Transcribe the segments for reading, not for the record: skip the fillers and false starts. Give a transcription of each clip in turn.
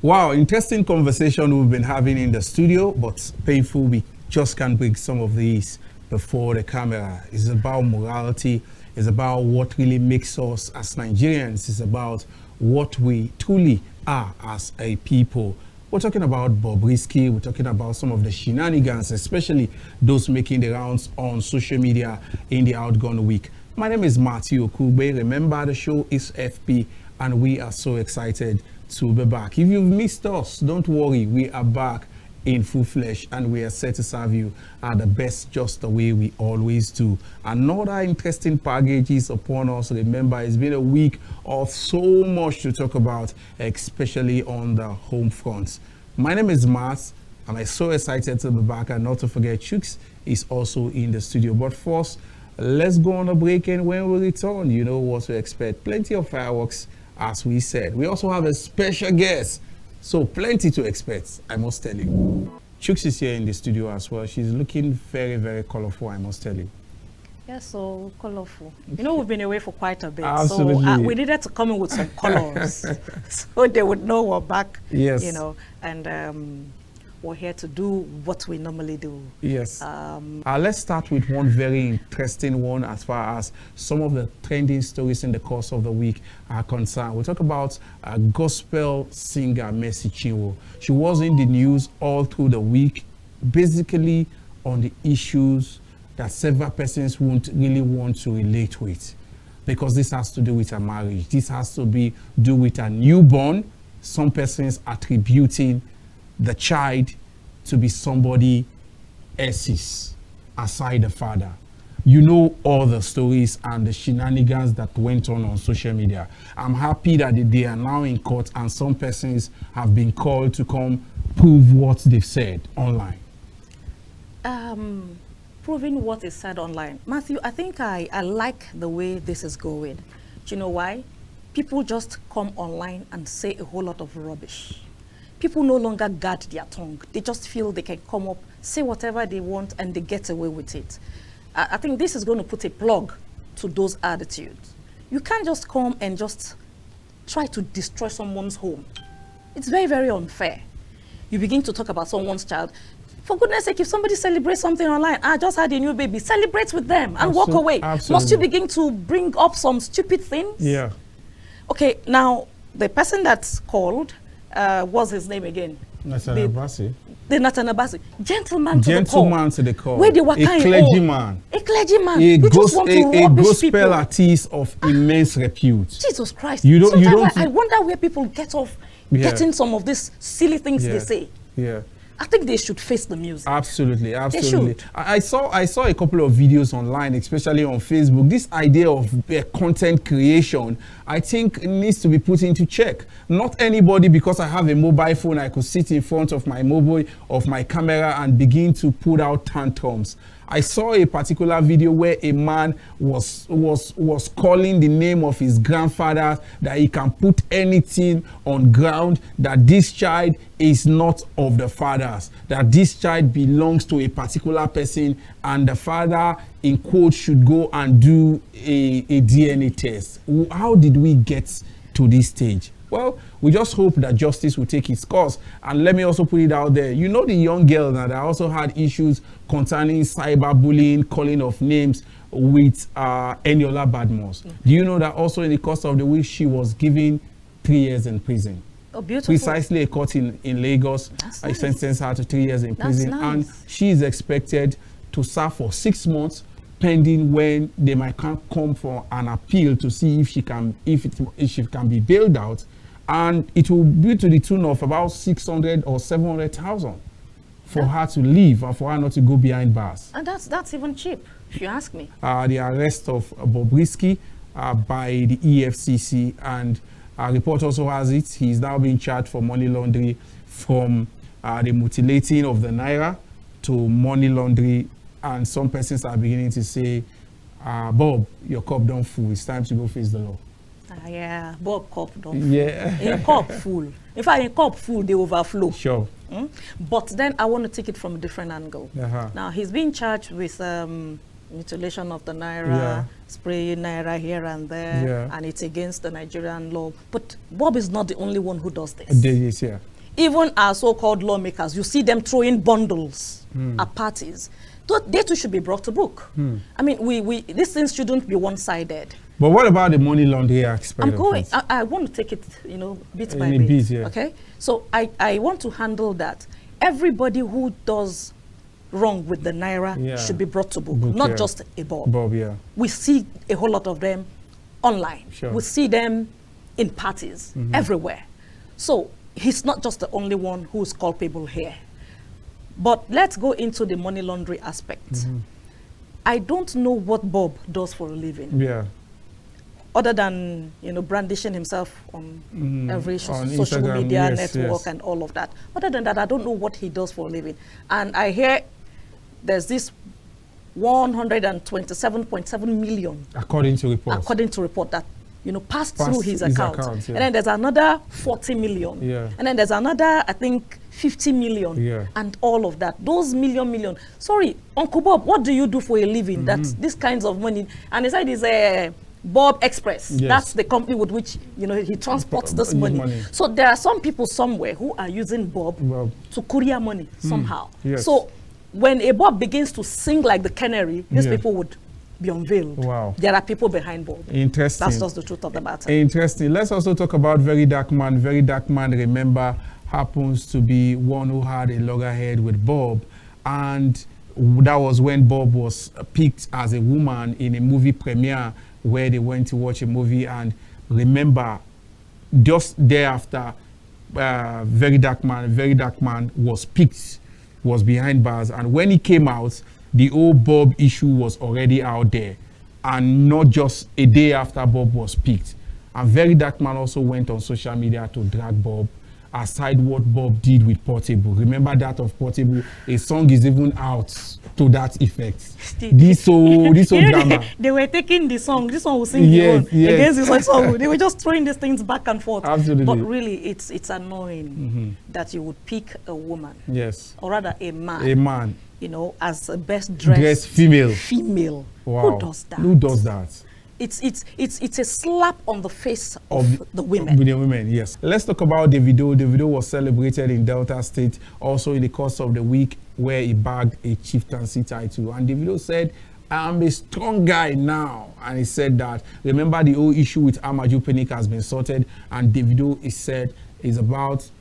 Wow, interesting conversation we've been having in the studio, but painful. We just can't bring some of these before the camera. It's about morality. It's about what really makes us as Nigerians. It's about what we truly are as a people. We're talking about Bobrisky. We're talking about some of the shenanigans, especially those making the rounds on social media in the outgone week. My name is Matthew Okugbe. Remember, the show is FP, and we are so excited to be back. If you've missed us, don't worry. We are back in full flesh, and we are set to serve you at the best, just the way we always do. Another interesting package is upon us. Remember, it's been a week of so much to talk about, especially on the home front. My name is Matt, and I'm so excited to be back. And not to forget, Chooks is also in the studio. But first, let's go on a break, and when we return, you know what to expect. Plenty of fireworks, as we said. We also have a special guest, so plenty to expect, I must tell you. Chooks is here in the studio as well. She's looking very, very colorful, I must tell you. Yeah, so colorful. You know, we've been away for quite a bit. Absolutely. So we needed to come in with some colors so they would know we're back. Yes. You know, and we're here to do what we normally do. Yes. Let's start with one very interesting one as far as some of the trending stories in the course of the week are concerned. We'll talk about a gospel singer, Mercy Chinwo. She was in the news all through the week, basically on the issues that several persons won't really want to relate with, because this has to do with her marriage. This has to do with a newborn. Some persons attributing the child to be somebody else's aside the father. You know all the stories and the shenanigans that went on social media. I'm happy that they are now in court, and some persons have been called to come prove what they've said online. Proving what is said online. Matthew, I think I like the way this is going. Do you know why? People just come online and say a whole lot of rubbish. People no longer guard their tongue. They just feel they can come up, say whatever they want, and they get away with it. I think this is going to put a plug to those attitudes. You can't just come and just try to destroy someone's home. It's very, very unfair. You begin to talk about someone's child. For goodness sake, if somebody celebrates something online, I just had a new baby, celebrate with them and walk away. Absolutely. Must you begin to bring up some stupid things? Yeah. Okay, now, the person that's called, what's his name again? Nathan Abasi. The Nathan Abasi. Gentleman to the call. Where they were a clergyman. A clergyman. A gospel gospel artist of immense repute. Jesus Christ. You don't I wonder where people get off getting some of these silly things they say. Yeah. I think they should face the music. Absolutely, absolutely. I saw a couple of videos online, especially on Facebook. This idea of content creation, I think, needs to be put into check. Not anybody, because I have a mobile phone, I could sit in front of my camera and begin to put out tantrums. I saw a particular video where a man was calling the name of his grandfather, that he can put anything on ground, that this child is not of the father's, that this child belongs to a particular person, and the father, in quotes, should go and do a DNA test. How did we get to this stage? Well, we just hope that justice will take its course. And let me also put it out there. You know the young girl that also had issues concerning cyberbullying, calling of names with Eniola Badmus. Do you know that also in the course of the week, she was given 3 years in prison? Oh, beautiful. Precisely, a court in Lagos, I sentenced her to 3 years in prison. Nice. And she is expected to serve for 6 months, pending when they might come for an appeal to see if she can be bailed out. And it will be to the tune of about 600 or 700,000 for her to leave and for her not to go behind bars. And that's even cheap, if you ask me. The arrest of Bobrisky by the EFCC, and a report also has it, he's now being charged for money laundering, from the mutilating of the naira to money laundering. And some persons are beginning to say, Bob, your cup don't full. It's time to go face the law. Yeah, Bob cup don't full. Yeah. A cup full. In fact, a cup full, they overflow. Sure. But then I want to take it from a different angle. Now, he's being charged with mutilation of the naira, spraying naira here and there, and it's against the Nigerian law. But Bob is not the only one who does this. Yes, yeah. Even our so-called lawmakers, you see them throwing bundles at parties. They too should be brought to book. I mean, these things shouldn't be one-sided. But what about the money laundering aspect? I want to take it, bit by bit. Yeah. Okay? So I want to handle that. Everybody who does wrong with the Naira should be brought to book, not just a Bob. Yeah. We see a whole lot of them online. Sure. We see them in parties everywhere. So he's not just the only one who's culpable here. But let's go into the money laundering aspect. I don't know what Bob does for a living. Yeah. Other than, brandishing himself on every social Instagram, media network and all of that. Other than that, I don't know what he does for a living. And I hear there's this 127.7 million. According to report that, passed through his account. And then there's another 40 million. Yeah. And then there's another, I think, 50 million. Yeah. And all of that. Those million. Sorry, Uncle Bob, what do you do for a living? That's these kinds of money. And he said it's a Bob Express. Yes. That's the company with which he transports this money. So there are some people somewhere who are using Bob to courier money somehow. Yes. So when a Bob begins to sing like the canary, these people would be unveiled. Wow. There are people behind Bob. Interesting. That's just the truth of the matter. Interesting. Let's also talk about Very Dark Man. Very Dark Man, remember, happens to be one who had a loggerhead with Bob, and that was when Bob was picked as a woman in a movie premiere where they went to watch a movie. And remember, just thereafter, Very Dark Man was picked, was behind bars, and when he came out, the old Bob issue was already out there, and not just a day after Bob was picked. And Very Dark Man also went on social media to drag Bob, aside what Bob did with Portable. Remember that of Portable? A song is even out to that effect. This whole drama. They were taking the song. This one was singing against this one song. They were just throwing these things back and forth. Absolutely. But really, it's annoying that you would pick a woman. Yes. Or rather, a man. A man. As a best dressed female. Wow. Who does that? Who does that? It's a slap on the face of the women. With the women, yes. Let's talk about Davido. Davido was celebrated in Delta State, also in the course of the week, where he bagged a chieftaincy title. And Davido said, I'm a strong guy now. And he said that, remember the whole issue with Amaju Pinnick has been sorted, and Davido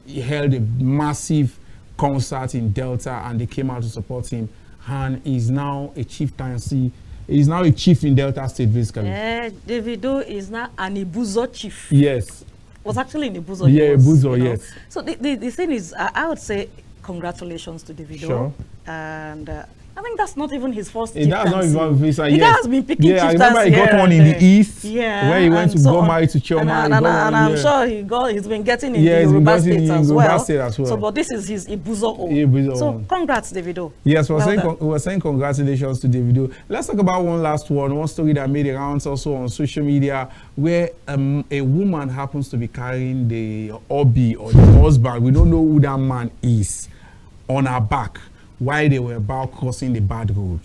he held a massive concert in Delta, and they came out to support him. And he's now a chieftaincy. He's now a chief in Delta State, basically. Davido is now an Ibuzo chief. Yes. Was actually in Ibuzo. Yeah, Ibuzo, yes. So the thing is, I would say congratulations to Davido. Sure. And I think that's not even his first chieftaincy. That's not even his first. He has been picking chieftaincy. Yeah, I remember he got one in the East. Yeah. Where he went to go marry to Chioma. And I'm sure he's been getting in the Yoruba State as well. So, but this is his Ibuzo. So, congrats, Davido. Yes, we're saying congratulations to Davido. Let's talk about one story that made the rounds also on social media, where a woman happens to be carrying the hubby or the husband, we don't know who that man is, on her back, while they were about crossing the bad road.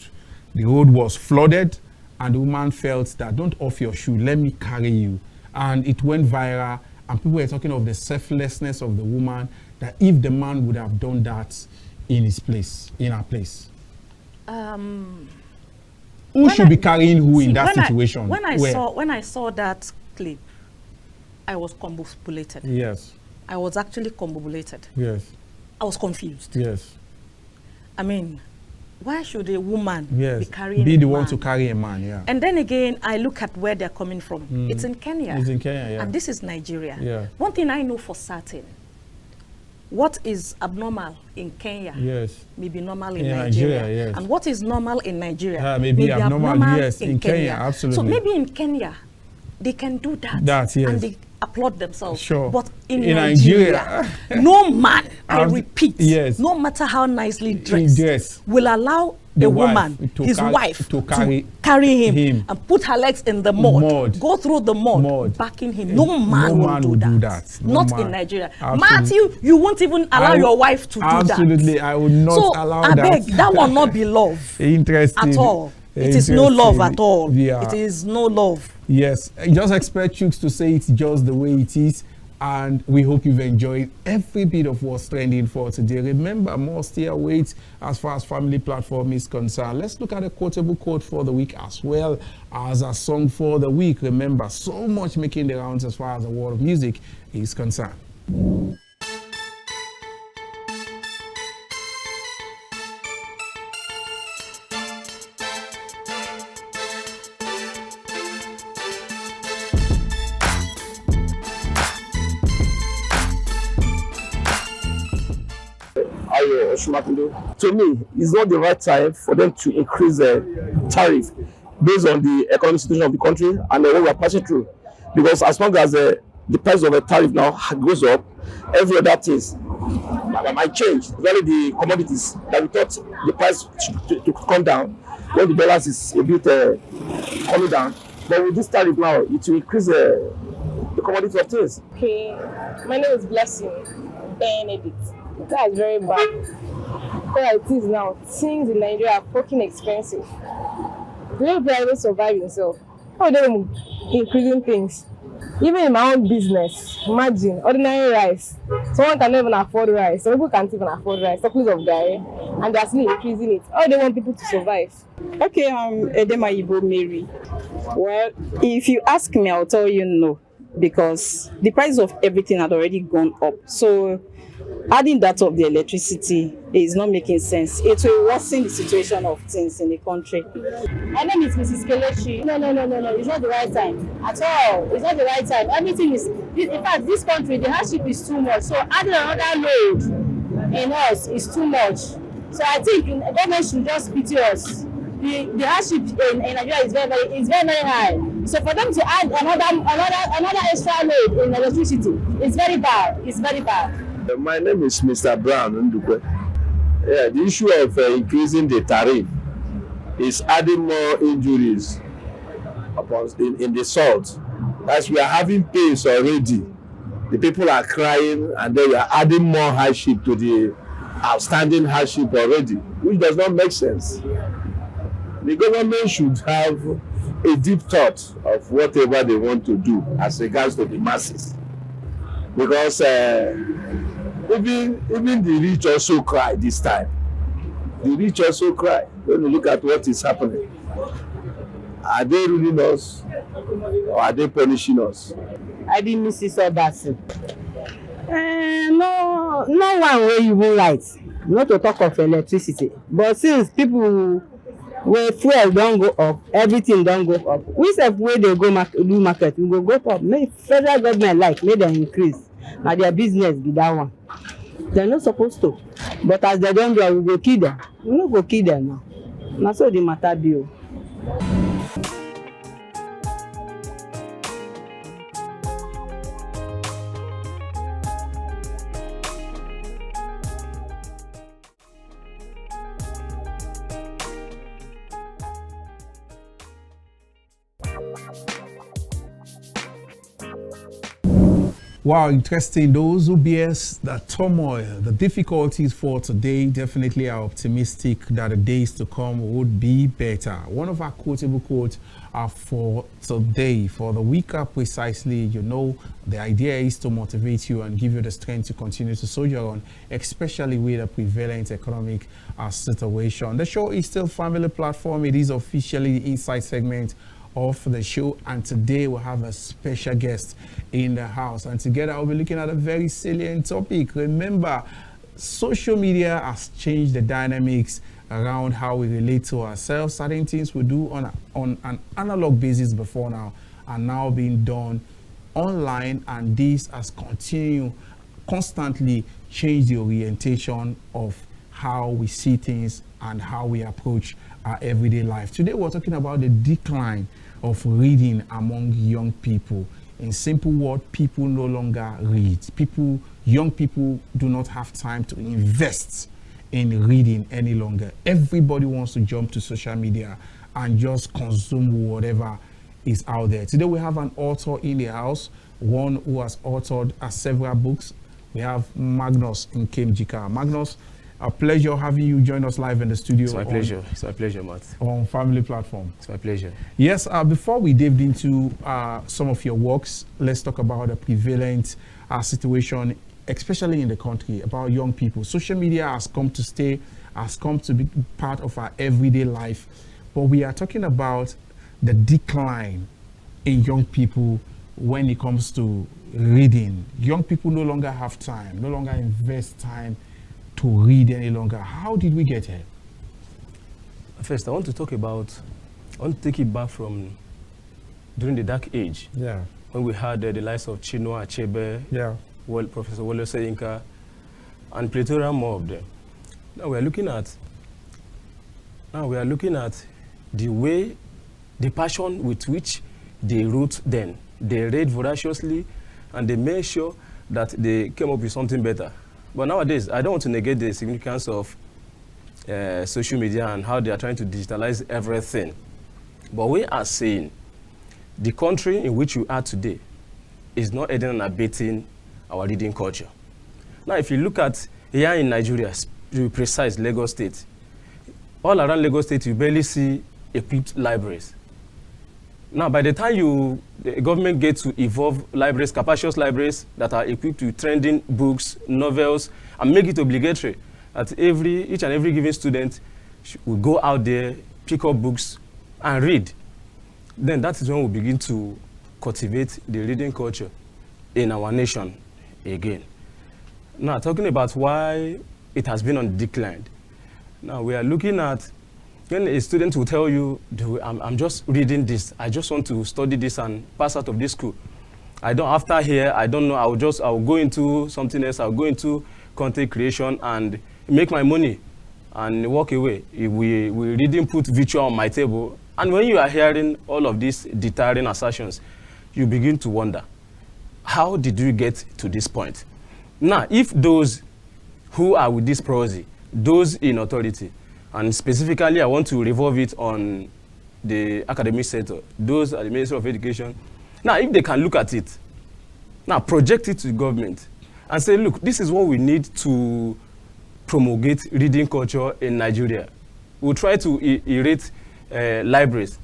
The road was flooded, and the woman felt that, don't off your shoe, let me carry you. And it went viral, and people were talking of the selflessness of the woman, that if the man would have done that in her place. Who should be carrying who in that situation? When I saw that clip, I was combobulated. Yes. I was actually combobulated. Yes. I was confused. Yes. I mean, why should a woman be carrying a man? Be the one to carry a man, yeah. And then again, I look at where they're coming from. It's in Kenya. It's in Kenya, yeah. And this is Nigeria. Yeah. One thing I know for certain, what is abnormal in Kenya may be normal in Nigeria. Yes. And what is normal in Nigeria may be abnormal in Kenya. Absolutely. So maybe in Kenya, they can do that. And they applaud themselves. Sure. But in Nigeria, no man, I repeat, no matter how nicely dressed, will allow a woman, his wife, to carry him and put her legs in the mud, go through the mud, backing him. No man will do that. Not in Nigeria. Matthew, you won't even allow your wife to do that. Absolutely, I would not allow that. So, I beg, that will not be love. Interesting. At all. It is no love at all. Yeah. It is no love. Yes. Just expect Chooks to say it's just the way it is. And we hope you've enjoyed every bit of what's trending for today. Remember, more still awaits as far as Family Platform is concerned. Let's look at a quotable quote for the week as well as a song for the week. Remember, so much making the rounds as far as the world of music is concerned. To me, it's not the right time for them to increase the tariff based on the economic situation of the country and what we are passing through. Because as long as the price of the tariff now goes up, every other things might change. Really, the commodities that we thought the price to come down when the dollars is a bit coming down. But with this tariff now, it will increase the commodity of things. Okay, my name is Blessing Benedict. That is very bad. Because it is now, things in Nigeria are fucking expensive. The way people will survive himself. How are they increasing things? Even in my own business, imagine ordinary rice. Someone can even afford rice. Some people can't even afford rice. Suppose of dairy, and they're still increasing it. How do they want people to survive? Okay, I'm Edema Ibo Mary. Well, if you ask me, I'll tell you no, because the price of everything had already gone up. So adding that of the electricity is not making sense. It will worsen the situation of things in the country. My name is Mrs. Kelechi. No. It's not the right time at all. It's not the right time. Everything is, in fact, this country, the hardship is too much. So adding another load in us is too much. So I think the government should just pity us. The hardship in Nigeria is very high. So for them to add another extra load in electricity, it's very bad. It's very bad. My name is Mr. Brown Ndukwe. Yeah, the issue of increasing the tariff is adding more injuries in the south. As we are having pains already, the people are crying, and then we are adding more hardship to the outstanding hardship already, which does not make sense. The government should have a deep thought of whatever they want to do as regards to the masses, because even the rich also cry this time. The rich also cry when you look at what is happening. Are they ruling us or are they punishing us? I didn't miss this Obasi. No one way you will right. Not to talk of electricity. But since people where fuel don't go up, everything don't go up. We say where they go do market, we go up. Make federal government make them increase. Now their business be that one. They're not supposed to. But as they don't do, we go kill them. We don't go kill them now. That's all the matter be. Wow, interesting. Those who bears the turmoil, the difficulties for today, definitely are optimistic that the days to come would be better. One of our quotable quotes for today, for the week precisely, the idea is to motivate you and give you the strength to continue to soldier on, especially with the prevalent economic situation. The show is still Family Platform. It is officially the inside segment of the show, and today we'll have a special guest in the house, and together we'll be looking at a very salient topic. Remember, social media has changed the dynamics around how we relate to ourselves. Certain things we do on an analog basis before now are now being done online, and this has constantly changed the orientation of how we see things and how we approach our everyday life. Today we're talking about the decline of reading among young people. In simple words, people no longer read. Young people do not have time to invest in reading any longer. Everybody wants to jump to social media and just consume whatever is out there. Today we have an author in the house, one who has authored several books. We have Magnus Nkemjika. Magnus, a pleasure having you join us live in the studio. It's my pleasure. It's my pleasure, Matt. On Family Platform. It's my pleasure. Yes, before we dived into some of your works, let's talk about the prevalent our situation, especially in the country, about young people. Social media has come to stay, has come to be part of our everyday life. But we are talking about the decline in young people when it comes to reading. Young people no longer have time, no longer invest time to read any longer. How did we get here? First, I want to take it back from during the Dark Age. Yeah. When we had the likes of Chinua Achebe, Yeah. Professor Wole Soyinka, and plethora more of them. Now we are looking at the way, the passion with which they wrote then. They read voraciously, and they made sure that they came up with something better. But nowadays, I don't want to negate the significance of social media and how they are trying to digitalize everything. But we are saying the country in which we are today is not aiding and abetting our reading culture. Now, if you look at here in Nigeria, to be precise, Lagos State, all around Lagos State, you barely see equipped libraries. Now, by the time the government gets to evolve libraries, capacious libraries that are equipped with trending books, novels, and make it obligatory that each and every given student will go out there, pick up books, and read, then that is when we begin to cultivate the reading culture in our nation again. Now, talking about why it has been on decline. Now, we are looking at when a student will tell you, I'm just reading this, I just want to study this and pass out of this school. After here, I don't know, I'll go into something else, I'll go into content creation and make my money and walk away. We didn't put virtue on my table. And when you are hearing all of these deterring assertions, you begin to wonder, how did we get to this point? Now, if those who are with this prosy, those in authority, and specifically I want to revolve it on the academic sector, those at the Ministry of Education, now if they can look at it, now project it to the government and say, look, this is what we need to promulgate reading culture in Nigeria. We'll try to irrigate libraries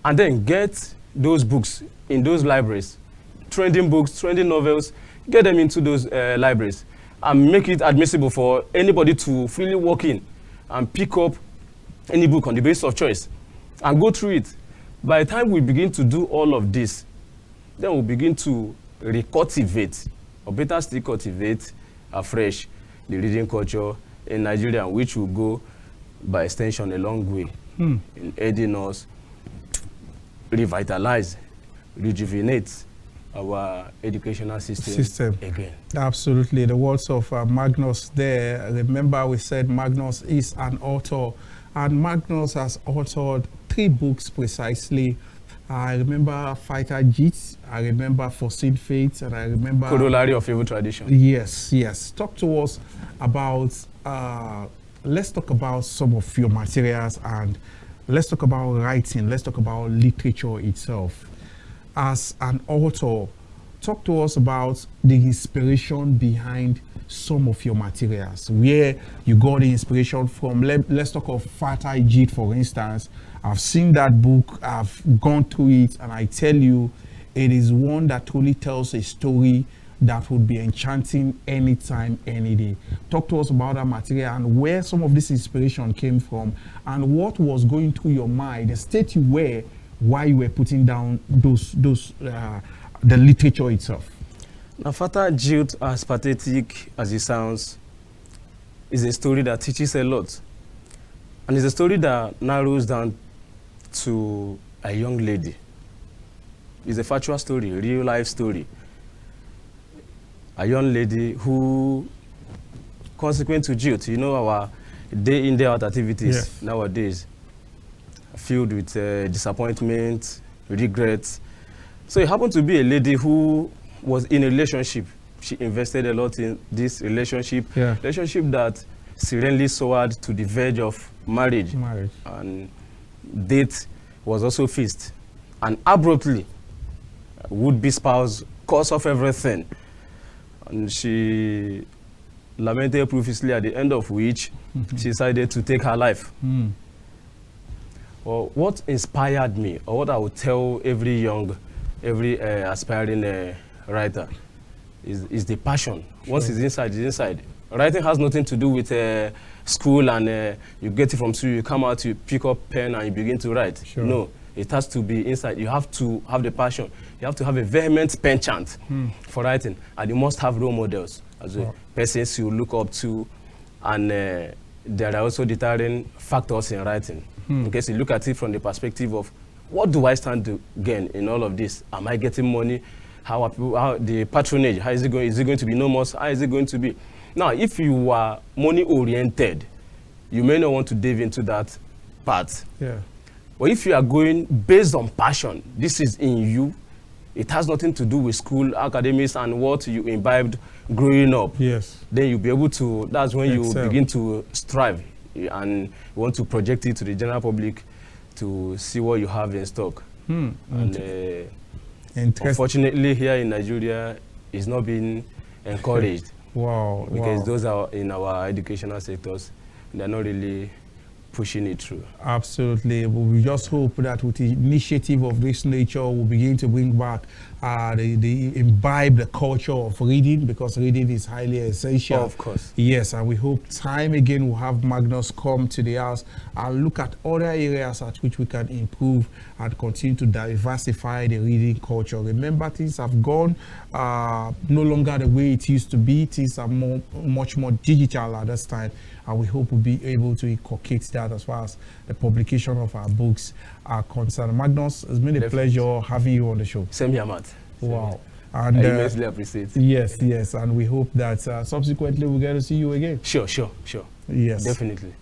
and then get those books in those libraries, trending books, trending novels, get them into those libraries and make it admissible for anybody to freely walk in and pick up any book on the basis of choice and go through it. By the time we begin to do all of this, then we'll begin to recultivate, or better still cultivate afresh, the reading culture in Nigeria, which will go by extension a long way in aiding us revitalize, rejuvenate our educational system again. Absolutely. The words of Magnus there. Remember, we said Magnus is an author, and Magnus has authored 3 books precisely. I remember Fighter Jits, I remember Foreseen Fate, and I remember Corollary of Evil Tradition. Yes, yes. Talk to us about, let's talk about some of your materials, and let's talk about writing, let's talk about literature itself. As an author, talk to us about the inspiration behind some of your materials, where you got the inspiration from. Let's talk of Fighter Jit, for instance. I've seen that book, I've gone through it, and I tell you, it is one that truly tells a story that would be enchanting anytime, any day. Talk to us about that material and where some of this inspiration came from, and what was going through your mind, the state you were while you were putting down the literature itself. Now, Fighter Jit, as pathetic as it sounds, is a story that teaches a lot. And it's a story that narrows down to a young lady. It's a factual story, a real life story. A young lady who, consequent to Jit, you know, our day in, day out activities nowadays, filled with disappointment, regrets. So it happened to be a lady who was in a relationship. She invested a lot in this relationship, relationship that serenely soared to the verge of marriage. And date was also fixed. And abruptly, would-be spouse cuts off everything. And she lamented profusely, at the end of which she decided to take her life. Well, what inspired me, or what I would tell every aspiring writer, is the passion. Once it's inside, it's inside. Writing has nothing to do with school and you get it from school, you come out, you pick up pen and you begin to write. Sure. No, it has to be inside. You have to have the passion. You have to have a vehement penchant for writing, and you must have role models as well, persons you look up to, and there are also deterring factors in writing. Because you look at it from the perspective of, what do I stand to gain in all of this? Am I getting money? How are people, how the patronage, how is it going? Is it going to be no more? How is it going to be? Now, if you are money-oriented, you may not want to dive into that part. Yeah. But if you are going based on passion, this is in you, it has nothing to do with school, academics, and what you imbibed growing up. Yes. Then you'll be able to, that's when you Excel. begin to strive and you want to project it to the general public to see what you have in stock. And Interesting. unfortunately, here in Nigeria, it's not being encouraged. Wow. Because wow. those are in our educational sectors, they're not really pushing it through. Absolutely. But we just hope that with the initiative of this nature, we'll begin to bring back the imbibe the culture of reading, because reading is highly essential. Of course. Yes, and we hope time again we'll have Magnus come to the house and look at other areas at which we can improve and continue to diversify the reading culture. Remember, things have gone no longer the way it used to be. Things are much more digital at this time, and we hope we'll be able to inculcate that as far as the publication of our books are concerned. Magnus, it's been a pleasure having you on the show. Same here, Matt. Wow. And I immensely appreciate it. Yes, and we hope that subsequently we'll get to see you again. Sure. Yes. Definitely.